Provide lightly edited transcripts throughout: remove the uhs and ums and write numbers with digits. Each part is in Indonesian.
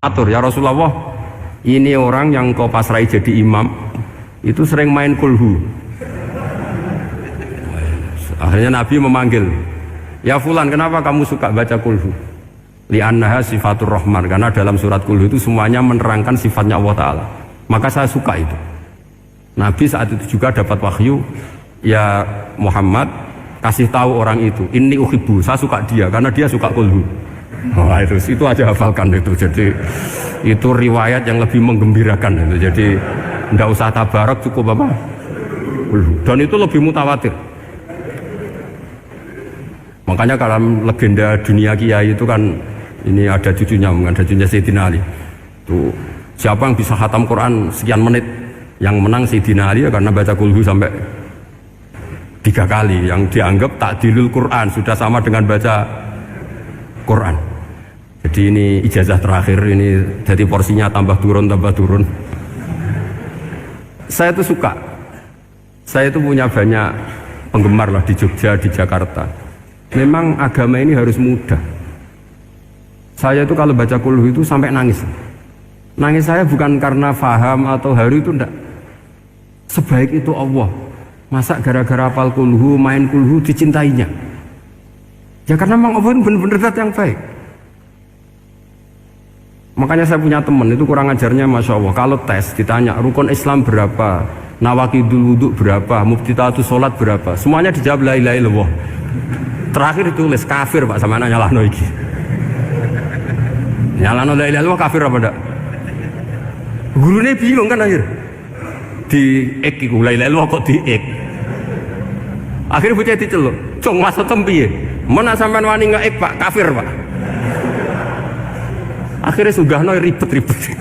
Atur ya Rasulullah, ini orang yang kau pasrai jadi imam itu sering main kulhu. Akhirnya Nabi memanggil, ya Fulan, kenapa kamu suka baca kulhu? Li'annaha sifatur rahman, karena dalam surat kulhu itu semuanya menerangkan sifatnya Allah Ta'ala. Maka saya suka itu. Nabi saat itu juga dapat wahyu, ya Muhammad, kasih tahu orang itu, inni uhibbu, saya suka dia karena dia suka kulhu. Wah, itu aja hafalkan itu. Jadi itu riwayat yang lebih menggembirakan itu. Jadi tidak usah tabarak, cukup apa? Dan itu lebih mutawatir. Makanya kalau legenda dunia kiai itu kan ini ada cucunya Sayyidina Ali. Tuh, siapa yang bisa khatam Quran sekian menit, yang menang Sayyidina Ali ya, karena baca kulhu sampai 3 kali, yang dianggap takdilul Quran, sudah sama dengan baca Quran. Jadi ini ijazah terakhir, ini jadi porsinya tambah turun. Saya itu suka, saya itu punya banyak penggemar lah di Jogja, di Jakarta. Memang agama ini harus mudah. Saya itu kalau baca kulhu itu sampai nangis. Nangis saya bukan karena faham atau haru, itu enggak. Sebaik itu Allah, masa gara-gara hafal kulhu, main kulhu dicintainya? Ya karena memang Allah itu benar-benar zat yang baik. Makanya saya punya teman itu kurang ajarnya Masya Allah. Kalau tes ditanya rukun Islam berapa, nawakidul wudhu berapa, muftitatus sholat berapa, semuanya dijawab la ilaha illallah. Terakhir ditulis kafir Pak, sama anak nyalahno iki. Nyalahno la ilaha illallah kafir apa enggak? Gurunya bingung kan akhir. Di ek iku la ilaha illallah kok di ek. Akhirnya bocah diceluk, "Cung maksud piye? Mana sampean wani nge-ek Pak, kafir Pak." Akhirnya sugahno ribet-ribet.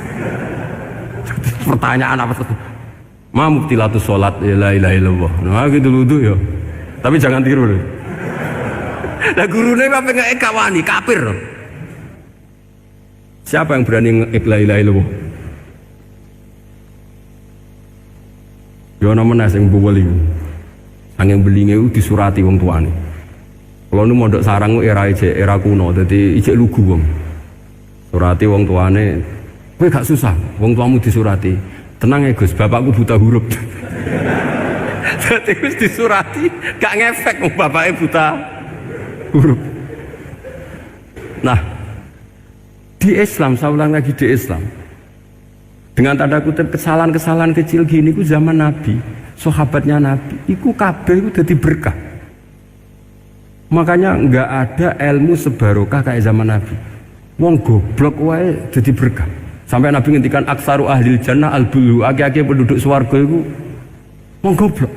Pertanyaan apa tuh? Ma mubtilatus sholat la ilaha illallah. Nah gitu wudu ya. Tapi jangan tiru loh. Lah gurune apa nge-ek kawani kafir. Siapa yang berani nge-ek la ilaha illallah? Yo namanya sing buweli. Angin belinge disurati wong tuane. Kalau nu mondok sarang era kuno, jadi ijek lugu wong. Surati wong tuane, kowe gak susah, wong tuamu disurati. Tenang ya Gus, bapakku buta huruf. Jadi Gus disurati, gak ngefek wong bapaknya buta huruf. Nah, di Islam, saya ulang lagi di Islam. Dengan tanda kutip kesalahan-kesalahan kecil gini, ku zaman Nabi, sahabatnya Nabi, iku kabeh iku dadi berkah. Makanya nggak ada ilmu sebarokah kayak zaman Nabi. Wong goblok wae jadi berkah. Sampai Nabi ngendikan aksaru ahlil jannah al-bulu, akeh-akeh penduduk swarga iku wong goblok.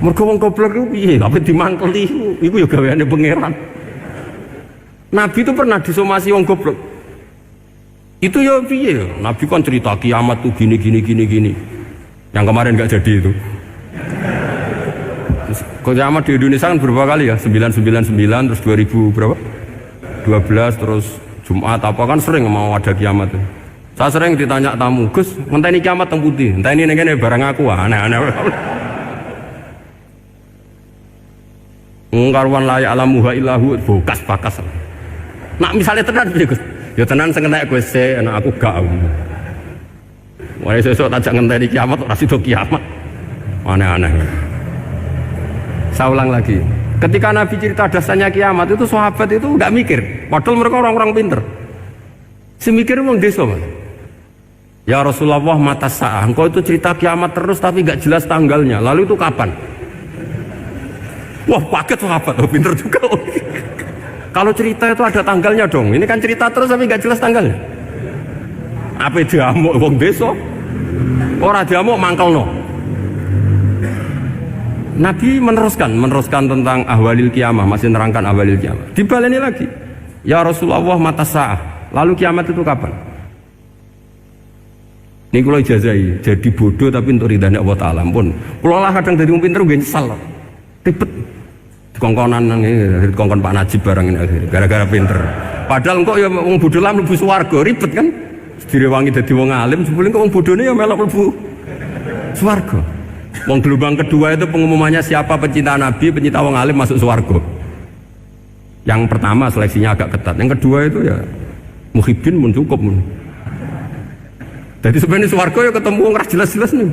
Mergo wong goblok iku piye? Apa dimangkeli iku ya gaweane pangeran. Nabi itu pernah disomasi wong goblok. Itu ya piye? Nabi kan cerita kiamat tuh gini. Yang kemarin nggak jadi itu. Kiamat di Indonesia kan berapa kali ya? 999 terus 2000 berapa? 12 terus Jumat apa kan sering mau ada kiamat. Saya sering ditanya tamu, Gus, ngenteni kiamat teng putih. Entah ini ngene barang aku aneh-aneh. Ngkarwan layak alamuha illahu bokas bakas. Nak misalnya tenan piye Gus? Ya tenan sing entek Gus, anak aku gak. Wae sesuk tajak ngenteni kiamat ora sida kiamat. Aneh-aneh. Saya ulang lagi. Ketika Nabi cerita dasarnya kiamat itu sahabat itu nggak mikir, padahal mereka orang-orang pinter. Si mikir wong desa, Mas. Ya Rasulullah mata sa'ah, engkau itu cerita kiamat terus tapi nggak jelas tanggalnya. Lalu itu kapan? Wah, paket sahabat, oh, pinter juga. Kalau cerita itu ada tanggalnya dong. Ini kan cerita terus tapi nggak jelas tanggalnya. Apa diamuk wong desa? Ora diamuk mangkelno. Nabi meneruskan tentang ahwalil kiamah, masih nerangkan ahwalil kiamah. Dibaleni lagi, ya Rasulullah mata sa'ah, lalu kiamat itu kapan? Ini kalau ijazai, jadi bodoh tapi untuk ridhanya Allah Ta'ala pun. Kalau lah kadang dari pinter gue nyesal, ribet. Dikongkon Pak Najib barang ini akhirnya, gara-gara pinter. Padahal kok ya wong bodoh lah mlebu swarga, ribet kan? Direwangi dadi wong alim, sebelum kok wong bodohne ya melok mlebu swarga. Wong gelombang kedua itu pengumumannya siapa pencinta Nabi, pencinta wong alim masuk swarga. Yang pertama seleksinya agak ketat, yang kedua itu ya Muhibbin mun cukup mun. Jadi sebenarnya swarga ya ketemu wong ra jelas-jelas nih.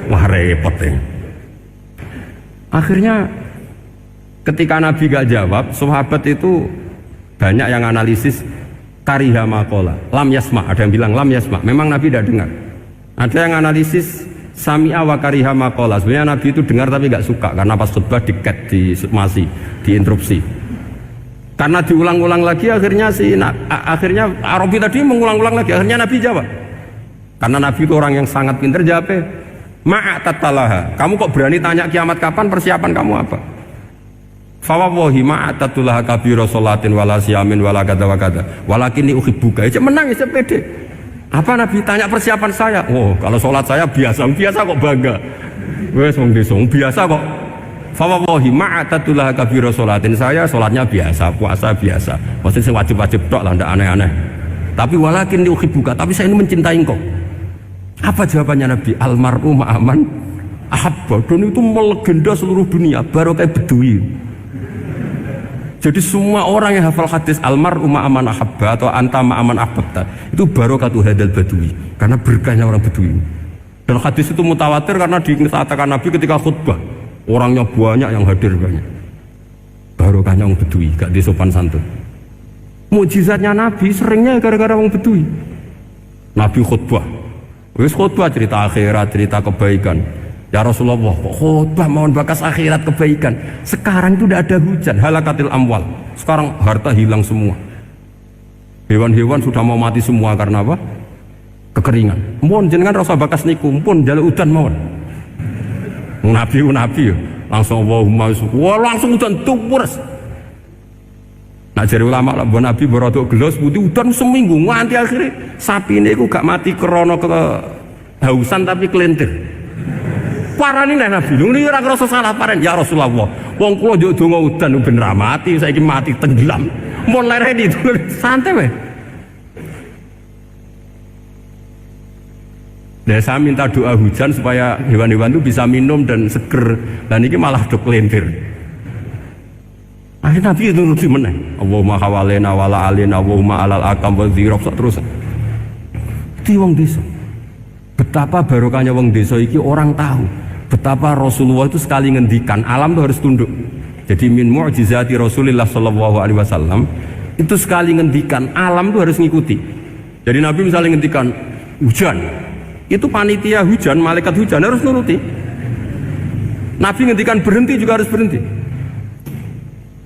Wah repot ya. Akhirnya ketika Nabi gak jawab, sahabat itu banyak yang analisis kariha maqala, lam yasma, ada yang bilang lam yasma, memang Nabi tidak dengar. Ada yang analisis sami'a wa kariha maqala, sebenarnya Nabi itu dengar tapi gak suka karena pas khutbah diket, masih diinterupsi. Karena diulang-ulang lagi akhirnya akhirnya Arabi tadi mengulang-ulang lagi, akhirnya Nabi jawab. Karena Nabi itu orang yang sangat pintar, jawabnya ma'atatalaha, kamu kok berani tanya kiamat kapan, persiapan kamu apa? Fawawahi ma'atatulaha kabira sholatin wala siyamin wala kada wa kada walakinni uhibbuka. Ya menang ya pede. Apa Nabi tanya persiapan saya? Oh kalau sholat saya biasa kok bangga. Wes wong desa biasa kok. Fawawahi ma'atatulaha kabira sholatin, saya sholatnya biasa, puasa biasa, maksudnya wajib-wajib tok lah, ndak aneh-aneh. Tapi walakinni uhibbuka, tapi saya ini mencintai engkau. Apa jawabannya Nabi? Almar'u ma'aman ahabba. Dan itu melegenda seluruh dunia, baru kayak Bedui. Jadi semua orang yang hafal hadis almar'u ma'aman ahabba atau anta ma'aman ahbabta, itu barokatu hadal Badui, karena berkahnya orang Bedui. Dan hadis itu mutawatir karena dikatakan Nabi ketika khutbah, orangnya banyak yang hadir banyak. Barokahnya orang Bedui, gak disopan santun. Mukjizatnya Nabi seringnya gara-gara orang Bedui. Nabi khutbah, wis khutbah cerita akhirat, cerita kebaikan. Ya Rasulullah, kok khutbah mohon bakas akhirat kebaikan. Sekarang itu tidak ada hujan, halakatil amwal. Sekarang harta hilang semua. Hewan-hewan sudah mau mati semua karena apa? Kekeringan. Mohon jenengan rasa bakas niku, pun jaluk udan mohon. Nabi langsung Allahumma wah langsung udan tumpurs. Nah jadi ulama lah, Nabi berodok gelos putih udan seminggu nganti akhirnya sapi ini gak mati krono kehausan tapi kelentir. Parani nih Nabi, ini ora ngrasa salah paren ya Rasulullah. Wong kula njuk donga udan ben ra mati, saiki mati tenggelam. Mun lereni santai weh. Dan saya minta doa hujan supaya hewan-hewan itu bisa minum dan seger. Dan ini malah dok lentir. Akhirnya Nabi itu nuruti meneh. Allahumma hawalena wala alina Allahumma alal akam wa dzirab terus. Itu wong desa. Betapa barokahnya wong desa iki orang tahu. Betapa Rasulullah itu sekali ngendikan alam itu harus tunduk. Jadi min mu'jizati Rasulullah sallallahu alaihi wasallam itu sekali ngendikan alam itu harus ngikuti. Jadi Nabi misalnya ngendikan hujan, itu panitia hujan, malaikat hujan harus nuruti. Nabi ngendikan berhenti juga harus berhenti.